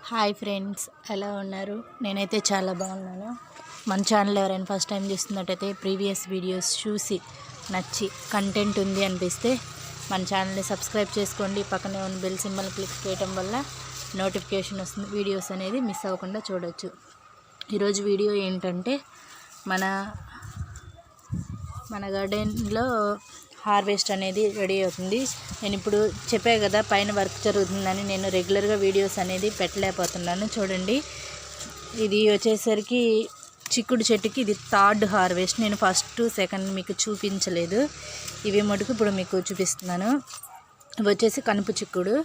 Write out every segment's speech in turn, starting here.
Hi friends, ఎలా ఉన్నారు? నేనైతే చాలా బాగున్నాను. మన ఛానల్ ఎవరైనా ఫస్ట్ టైం చూస్తున్నట్టయితే ప్రీవియస్ వీడియోస్ చూసి నచ్చి కంటెంట్ ఉంది అనిపిస్తే మన ఛానల్ని సబ్స్క్రైబ్ చేసుకోండి. పక్కనే ఉన్న బెల్ సింబల్ క్లిక్ చేయడం వల్ల నోటిఫికేషన్ వస్తుంది. వీడియోస్ అనేది మిస్ అవ్వకుండా చూడవచ్చు. ఈరోజు వీడియో ఏంటంటే మన గార్డెన్లో హార్వెస్ట్ అనేది రెడీ అవుతుంది. నేను ఇప్పుడు చెప్పా కదా పైన వర్క్ జరుగుతుందని, నేను రెగ్యులర్గా వీడియోస్ అనేది పెట్టలేకపోతున్నాను. చూడండి, ఇది వచ్చేసరికి చిక్కుడు చెట్టుకి ఇది థర్డ్ హార్వెస్ట్. నేను ఫస్ట్ సెకండ్ మీకు చూపించలేదు, ఇవి మటుకు ఇప్పుడు మీకు చూపిస్తున్నాను. ఇవి వచ్చేసి కనుపు చిక్కుడు,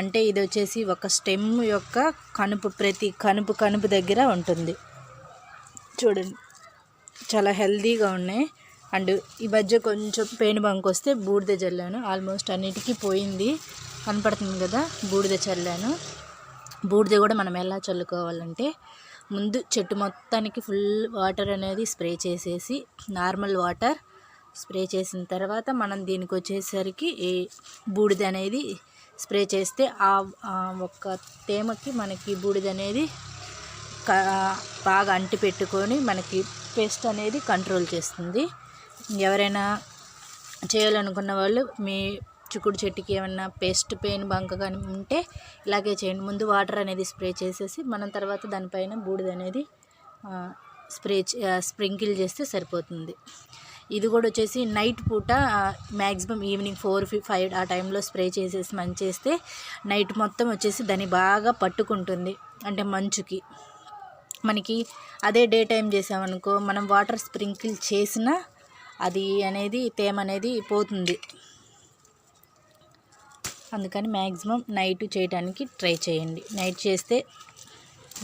అంటే ఇది వచ్చేసి ఒక స్టెమ్ యొక్క కనుపు, ప్రతి కనుపు దగ్గర ఉంటుంది. చూడండి, చాలా హెల్తీగా ఉన్నాయి. అండ్ ఈ మధ్య కొంచెం పెయిన్ బంక్ వస్తే బూడిద చల్లాను. ఆల్మోస్ట్ అన్నిటికీ పోయింది, కనపడుతుంది కదా. బూడిద చల్లాను. బూడిద కూడా మనం ఎలా చల్లుకోవాలంటే, ముందు చెట్టు మొత్తానికి ఫుల్ వాటర్ అనేది స్ప్రే చేసేసి, నార్మల్ వాటర్ స్ప్రే చేసిన తర్వాత మనం దీనికి వచ్చేసరికి ఈ బూడిద అనేది స్ప్రే చేస్తే ఆ ఒక్క తేమకి మనకి బూడిద అనేది బాగా అంటి పెట్టుకొని మనకి పెస్ట్ అనేది కంట్రోల్ చేస్తుంది. ఎవరైనా చేయాలనుకున్న వాళ్ళు మీ చిక్కుడు చెట్టుకి ఏమన్నా పెస్ట్ పెయిన్ బంక కానీ ఉంటే ఇలాగే చేయండి. ముందు వాటర్ అనేది స్ప్రే చేసేసి మనం తర్వాత దానిపైన బూడిద అనేది స్ప్రింకిల్ చేస్తే సరిపోతుంది. ఇది కూడా వచ్చేసి నైట్ పూట మ్యాక్సిమం ఈవినింగ్ 4-5 ఆ టైంలో స్ప్రే చేసేసి మంచి చేస్తే నైట్ మొత్తం వచ్చేసి దాన్ని బాగా పట్టుకుంటుంది. అంటే మంచుకి మనకి అదే డే టైం చేసామనుకో, మనం వాటర్ స్ప్రింకిల్ చేసినా అది అనేది తేమ అనేది పోతుంది. అందుకని మ్యాక్సిమం నైట్ చేయడానికి ట్రై చేయండి. నైట్ చేస్తే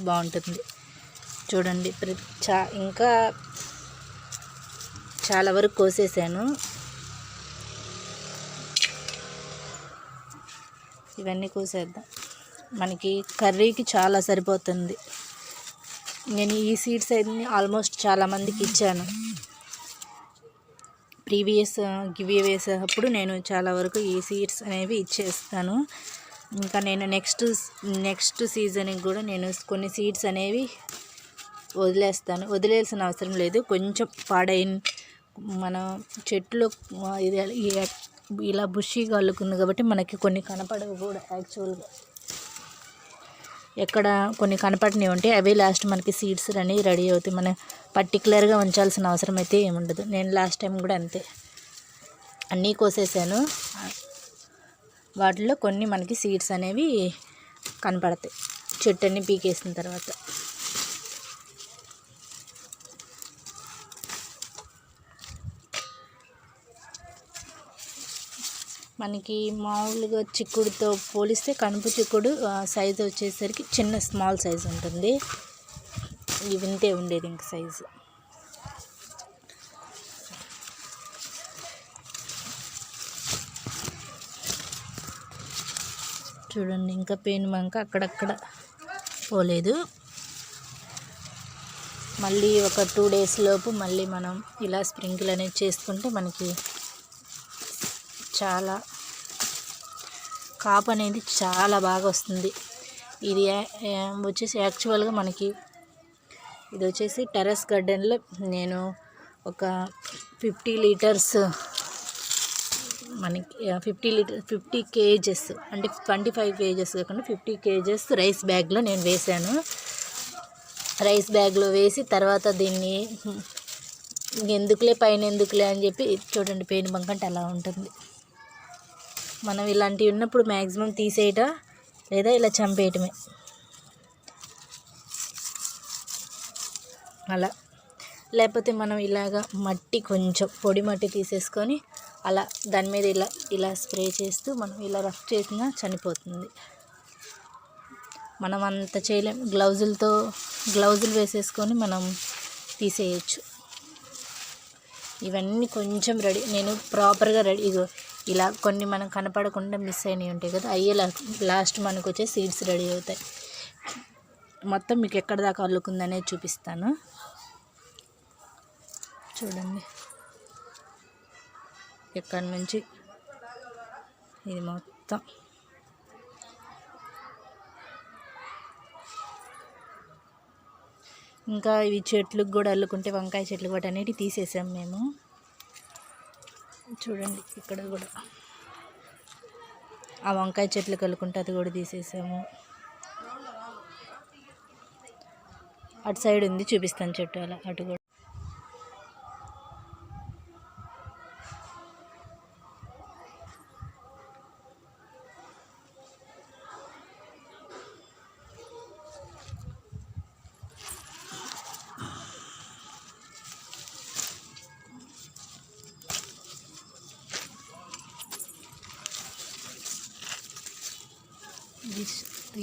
బాగుంటుంది. చూడండి, ఇంకా చాలా వరకు కోసేసాను. ఇవన్నీ కోసేద్దాం, మనకి కర్రీకి చాలా సరిపోతుంది. నేను ఈ సీడ్స్ అన్ని ఆల్మోస్ట్ చాలామందికి ఇచ్చాను. ప్రీవియస్ గివ్ వేసేటప్పుడు నేను చాలా వరకు ఈ సీడ్స్ అనేవి ఇచ్చేస్తాను. ఇంకా నేను నెక్స్ట్ సీజన్కి కూడా నేను కొన్ని సీడ్స్ అనేవి వదిలేస్తాను. వదిలేయాల్సిన అవసరం లేదు. కొంచెం పాడైన మన చెట్లు ఇలా బుషీగా అల్లుకుంది కాబట్టి మనకి కొన్ని కనపడవు కూడా. యాక్చువల్గా ఎక్కడ కొన్ని కనపడినవి ఉంటే అవి లాస్ట్ మనకి సీడ్స్ అనేవి రెడీ అవుతాయి. మనం పర్టికులర్గా ఉంచాల్సిన అవసరం అయితే ఏముండదు. నేను లాస్ట్ టైం కూడా అంతే అన్నీ కోసేసాను. వాటిలో కొన్ని మనకి సీడ్స్ అనేవి కనపడతాయి చెట్టు అన్నీ పీకేసిన తర్వాత. మనకి మామూలుగా చిక్కుడుతో పోలిస్తే కనుపు చిక్కుడు సైజు వచ్చేసరికి స్మాల్ సైజు ఉంటుంది. ఇంతే ఉండేది ఇంక సైజు. చూడండి, ఇంకా పెయిన్ బంక అక్కడక్కడ పోలేదు. మళ్ళీ ఒక 2 days లోపు మళ్ళీ మనం ఇలా స్ప్రింకిల్ అనేది చేసుకుంటే మనకి చాలా కాపు అనేది చాలా బాగా వస్తుంది. ఇది వచ్చేసి యాక్చువల్గా మనకి ఇది వచ్చేసి టెర్రస్ గార్డెన్లో నేను ఒక 50 లీటర్స్ మనకి 50 kgs అంటే 25 kgs కాకుండా 50 kgs రైస్ బ్యాగ్లో నేను వేసాను. రైస్ బ్యాగ్లో వేసి తర్వాత దీన్ని పైన ఎందుకులే అని చెప్పి చూడండి, పెయిన్ బంక్ అంటే అలా ఉంటుంది. మనం ఇలాంటివి ఉన్నప్పుడు మ్యాక్సిమం తీసేయటం లేదా ఇలా చంపేయటమే. అలా లేకపోతే మనం ఇలాగ మట్టి, కొంచెం పొడి మట్టి తీసేసుకొని అలా దాని మీద ఇలా స్ప్రే చేస్తూ మనం ఇలా రఫ్ చేసినా చనిపోతుంది. మనం అంత చేయలేం. గ్లౌజులు వేసేసుకొని మనం తీసేయచ్చు. ఇవన్నీ కొంచెం నేను ప్రాపర్గా రెడీ. ఇలా కొన్ని మనం కనపడకుండా మిస్ అయినవి ఉంటాయి కదా, అయ్యే లాస్ట్ మనకు వచ్చే సీడ్స్ రెడీ అవుతాయి. మొత్తం మీకు ఎక్కడ దాకా అల్లుకుందనేది చూపిస్తాను. చూడండి, ఎక్కడి నుంచి ఇది మొత్తం ఇంకా ఇవి చెట్లకు కూడా అల్లుకుంటే వంకాయ చెట్లు వాటి అనేవి తీసేసాం మేము. చూడండి ఇక్కడ కూడా ఆ వంకాయ చెట్లు కలుకుంటే అది కూడా తీసేసాము. అటు సైడ్ ఉంది, చూపిస్తాను చెట్టు అలా అటు కూడా.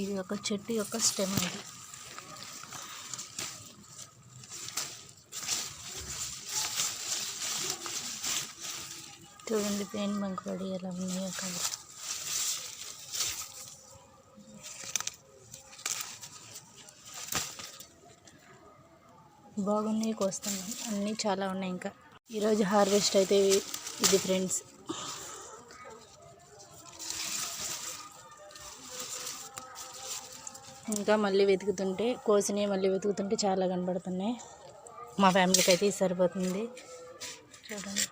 ఇది ఒక చెట్టు యొక్క స్టెమ్ అది. చూడండి పెయిన్ బంక్ పడి ఎలా ఉన్నాయో కలర్. బాగున్నాయి, కోస్తున్నాం. అన్నీ చాలా ఉన్నాయి. ఇంకా ఈరోజు హార్వెస్ట్ అయితే ఇది ఫ్రెండ్స్. ఇంకా మళ్ళీ వెతుకుతుంటే కోసినవి మళ్ళీ వెతుకుతుంటే చాలా కనబడుతున్నాయి. మా ఫ్యామిలీకి అయితే సరిపోతుంది. చూడండి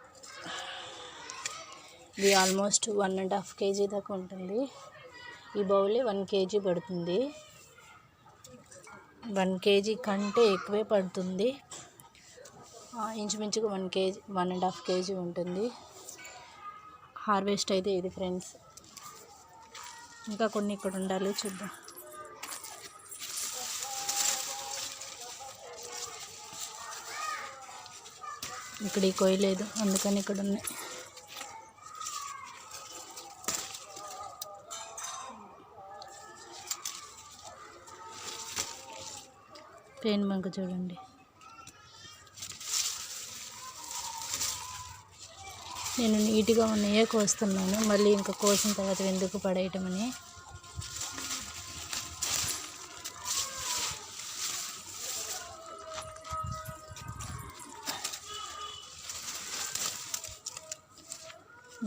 ఇది ఆల్మోస్ట్ 1.5 kg దాకా ఉంటుంది. ఈ బౌలే 1 kg పడుతుంది. 1 kg కంటే ఎక్కువే పడుతుంది. ఇంచుమించుగా 1.5 kg ఉంటుంది. హార్వెస్ట్ అయితే ఇది ఫ్రెండ్స్. ఇంకా కొన్ని ఇక్కడ ఉండాలి, చూద్దాం. ఇక్కడ ఈ కోయలేదు, అందుకని ఇక్కడ ఉన్నాయి. పెయిన్ బంక చూడండి. నేను నీట్గా ఉన్నాయే కోస్తున్నాను, మళ్ళీ ఇంకా కోసిన తర్వాత ఎందుకు పడేయటమని.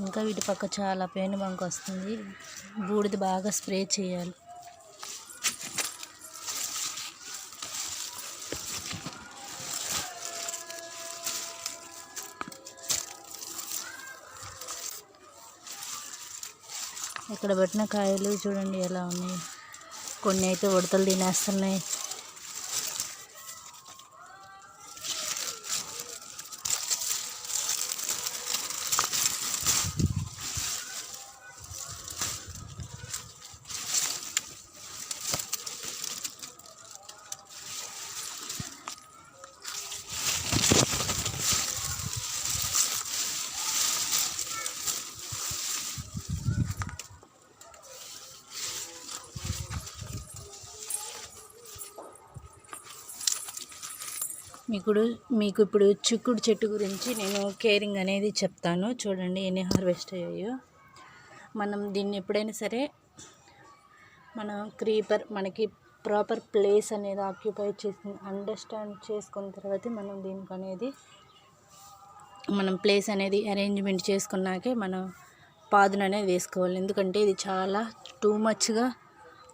ఇంకా వీటి పక్క చాలా పెయిన్ బంక్ వస్తుంది. బూడిద బాగా స్ప్రే చేయాలి. ఇక్కడ పట్టిన కాయలు చూడండి ఎలా ఉన్నాయి. కొన్ని అయితే ఉడతలు తినేస్తున్నాయి. మీకు ఇప్పుడు చిక్కుడు చెట్టు గురించి నేను కేరింగ్ అనేది చెప్తాను. చూడండి ఎన్ని హార్వెస్ట్ అయ్యాయో. మనం దీన్ని ఎప్పుడైనా సరే మనం క్రీపర్ మనకి ప్రాపర్ ప్లేస్ అనేది ఆక్యుపై చేసి అండర్స్టాండ్ చేసుకున్న తర్వాత మనం దీనికి అనేది మనం ప్లేస్ అనేది అరేంజ్మెంట్ చేసుకున్నాకే మనం పాదును అనేది వేసుకోవాలి. ఎందుకంటే ఇది చాలా టూ మచ్గా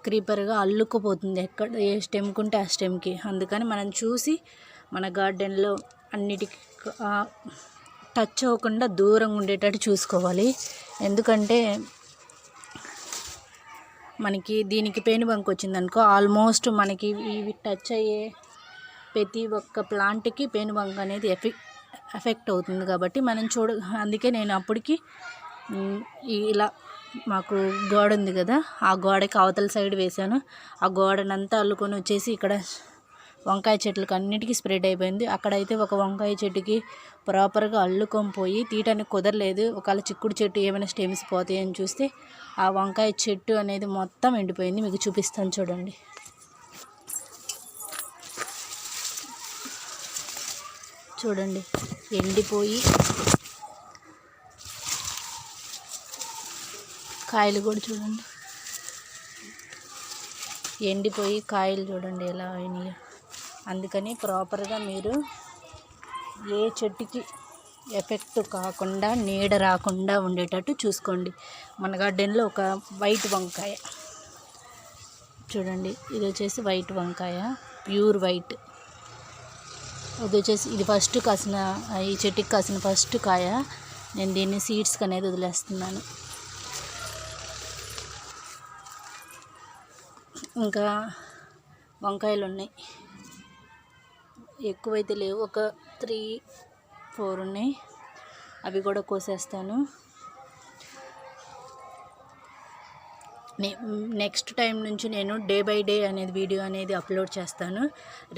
క్రీపర్గా అల్లుకుపోతుంది, ఎక్కడ ఏ స్టెమ్కి ఉంటే ఆ స్టెమ్కి. అందుకని మనం చూసి మన గార్డెన్లో అన్నిటికీ టచ్ అవ్వకుండా దూరంగా ఉండేటట్టు చూసుకోవాలి. ఎందుకంటే మనకి దీనికి పెయిన్ బంక్ వచ్చిందనుకో, ఆల్మోస్ట్ మనకి ఇవి టచ్ అయ్యే ప్రతి ఒక్క ప్లాంట్కి పెయిన్ బంక్ అనేది ఎఫెక్ట్ అవుతుంది. కాబట్టి మనం అందుకే నేను అప్పటికి ఇలా మాకు గోడ ఉంది కదా, ఆ గోడకి అవతల సైడ్ వేశాను. ఆ గోడనంతా అల్లుకొని వచ్చేసి ఇక్కడ వంకాయ చెట్లకు అన్నిటికీ స్ప్రెడ్ అయిపోయింది. అక్కడైతే ఒక వంకాయ చెట్టుకి ప్రాపర్గా అల్లుకొని పోయి తీయటానికి కుదరలేదు. ఒకవేళ చిక్కుడు చెట్టు ఏమైనా స్టెమ్స్ పోతాయని చూస్తే ఆ వంకాయ చెట్టు అనేది మొత్తం ఎండిపోయింది. మీకు చూపిస్తాను చూడండి. చూడండి ఎండిపోయి కాయలు కూడా చూడండి, ఎండిపోయి కాయలు చూడండి ఎలా అయినాయో. అందుకని ప్రాపర్గా మీరు ఏ చెట్టుకి ఎఫెక్ట్ కాకుండా నీడ రాకుండా ఉండేటట్టు చూసుకోండి. మన గార్డెన్లో ఒక వైట్ వంకాయ చూడండి, ఇది వచ్చేసి వైట్ వంకాయ, ప్యూర్ వైట్. ఇది వచ్చేసి ఇది ఫస్ట్ కాసిన, ఈ చెట్టుకి కాసిన ఫస్ట్ కాయ. నేను దీన్ని సీడ్స్కి అనేది వదిలేస్తున్నాను. ఇంకా వంకాయలు ఉన్నాయి, ఎక్కువైతే లేవు, ఒక 3-4 ఉన్నాయి. అవి కూడా కోసేస్తాను. నెక్స్ట్ టైం నుంచి నేను డే బై డే అనేది వీడియో అనేది అప్లోడ్ చేస్తాను.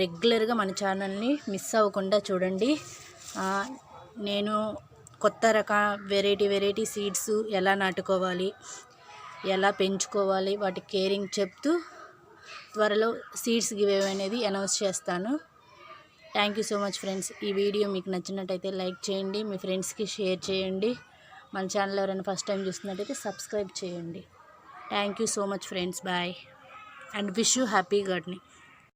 రెగ్యులర్గా మన ఛానల్ని మిస్ అవ్వకుండా చూడండి. నేను కొత్త వెరైటీ సీడ్స్ ఎలా నాటుకోవాలి, ఎలా పెంచుకోవాలి, వాటి కేరింగ్ చెప్తూ త్వరలో సీడ్స్ గివ్ అనేది అనౌన్స్ చేస్తాను. Thank you so much friends. ఈ వీడియో మీకు నచ్చినట్టయితే లైక్ చేయండి, మీ ఫ్రెండ్స్కి షేర్ చేయండి. మన ఛానల్ ఎవరైనా ఫస్ట్ టైం చూస్తున్నట్టయితే సబ్స్క్రైబ్ చేయండి. Thank you so much friends. Bye and wish you happy gardening.